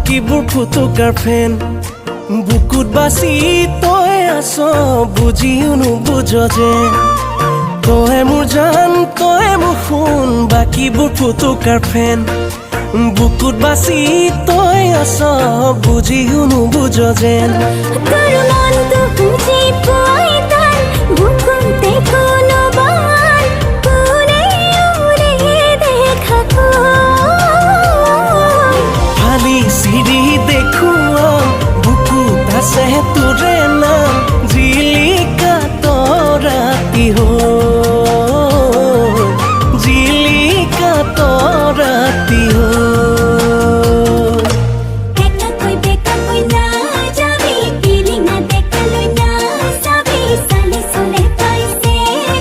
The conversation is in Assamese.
বাকীবোৰ ফুটুকাৰ ফেন বুকুত বাচি তই আছ বুজিও নুবুজ যে তই মোৰ জান তই মোৰ সোণ বাকীবোৰ ফুটুকাৰ ফেন বুকুত বাচি তই আছ বুজিও নুবুজ যেন তোৰ মনটো বুজি